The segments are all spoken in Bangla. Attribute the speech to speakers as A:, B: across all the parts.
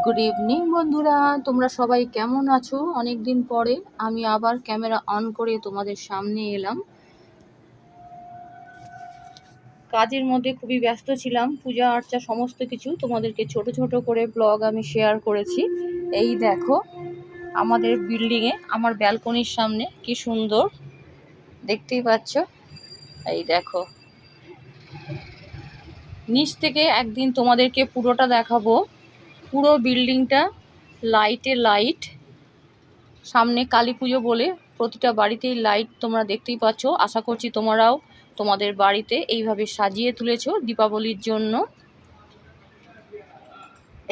A: গুড ইভিনিং বন্ধুরা, তোমরা সবাই কেমন আছো? অনেক দিন পরে আমি আবার ক্যামেরা অন করে তোমাদের সামনে এলাম। কাজের মধ্যে খুবই ব্যস্ত ছিলাম, পূজা আর্চা সমস্ত কিছু তোমাদেরকে ছোট ছোট করে ব্লগ আমি শেয়ার করেছি। এই দেখো আমাদের বিল্ডিংয়ে আমার ব্যালকনির সামনে কি সুন্দর দেখতেই পাচ্ছ। এই দেখো নিচ থেকে একদিন তোমাদেরকে পুরোটা দেখাবো। পুরো বিল্ডিংটা লাইটে লাইট। সামনে কালী পুজো বলে প্রতিটা বাড়িতেই লাইট তোমরা দেখতেই পাচ্ছ। আশা করছি তোমরাও তোমাদের বাড়িতে এইভাবে সাজিয়ে তুলেছো দীপাবলির জন্য।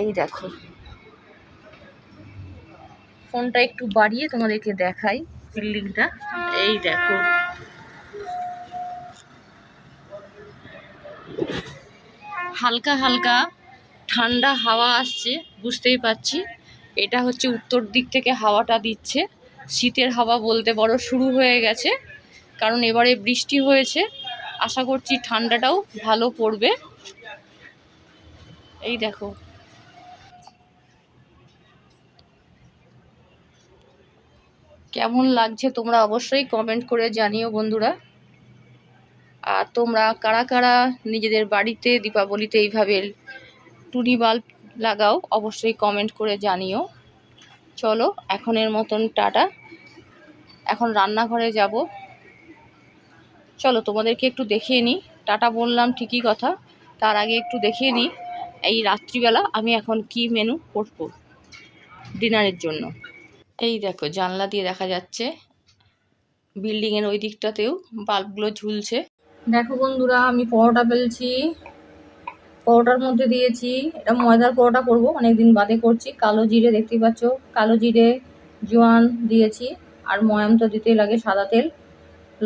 A: এই দেখো ফোনটা একটু বাড়িয়ে তোমাদেরকে দেখাই বিল্ডিংটা। এই দেখো হালকা হালকা ঠান্ডা হাওয়া আসছে, বুঝতেই পারছি। এটা হচ্ছে উত্তর দিক থেকে হাওয়াটা দিচ্ছে। শীতের হাওয়া বলতে বড় শুরু হয়ে গেছে, কারণ এবারে বৃষ্টি হয়েছে। আশা করছি ঠান্ডাটাও ভালো পড়বে। এই দেখো কেমন লাগছে তোমরা অবশ্যই কমেন্ট করে জানিও বন্ধুরা। আর তোমরা কারা কারা নিজেদের বাড়িতে দীপাবলিতে এইভাবে টুনি বাল্ব লাগাও অবশ্যই কমেন্ট করে জানিও। চলো এখনের মতন টাটা, এখন রান্নাঘরে যাব। চলো তোমাদেরকে একটু দেখিয়ে নিই। টাটা বললাম ঠিকই কথা, তার আগে একটু দেখিয়ে নিই এই রাত্রিবেলা আমি এখন কি মেনু করব ডিনারের জন্য। এই দেখো জানলা দিয়ে দেখা যাচ্ছে বিল্ডিংয়ের ওই দিকটাতেও বাল্বগুলো ঝুলছে। দেখো বন্ধুরা আমি পরোটা বেলছি, পরোটার মধ্যে দিয়েছি, এটা ময়দার পরোটা করব, অনেকদিন বাদে করছি। কালো জিরে দেখতেই পাচ্ছ, কালো জিরে জোয়ান দিয়েছি, আর ময়াম তো দিতেই লাগে, সাদা তেল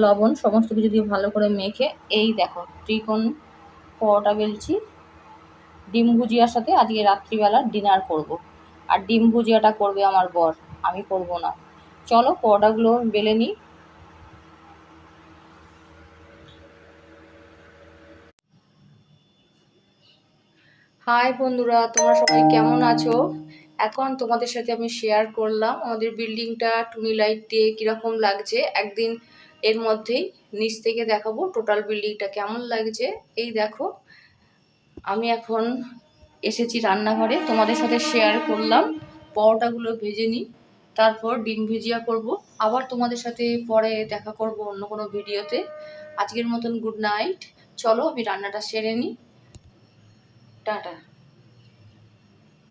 A: লবণ সমস্ত কিছু দিয়ে ভালো করে মেখে এই দেখো ত্রিকোণ পরোটা বেলছি। ডিম ভুজিয়ার সাথে আজকে রাত্রিবেলা ডিনার করব। আর ডিম ভুজিয়াটা করবে আমার বর, আমি করব না। চলো পরোটাগুলো বেলে নিই। হাই বন্ধুরা, তোমরা সবাই কেমন আছো? এখন তোমাদের সাথে আমি শেয়ার করলাম আমাদের বিল্ডিংটা টুনি লাইট দিয়ে কীরকম লাগছে। একদিন এর মধ্যেই নিচ থেকে দেখাবো টোটাল বিল্ডিংটা কেমন লাগছে। এই দেখো আমি এখন এসেছি রান্নাঘরে, তোমাদের সাথে শেয়ার করলাম। পরোটাগুলো ভেজে নিই, তারপর ডিম ভুজিয়া করব। আবার তোমাদের সাথে পরে দেখা করব অন্য কোনো ভিডিওতে। আজকের মতন গুড নাইট। চলো আমি রান্নাটা সেরে নিই। টাটা।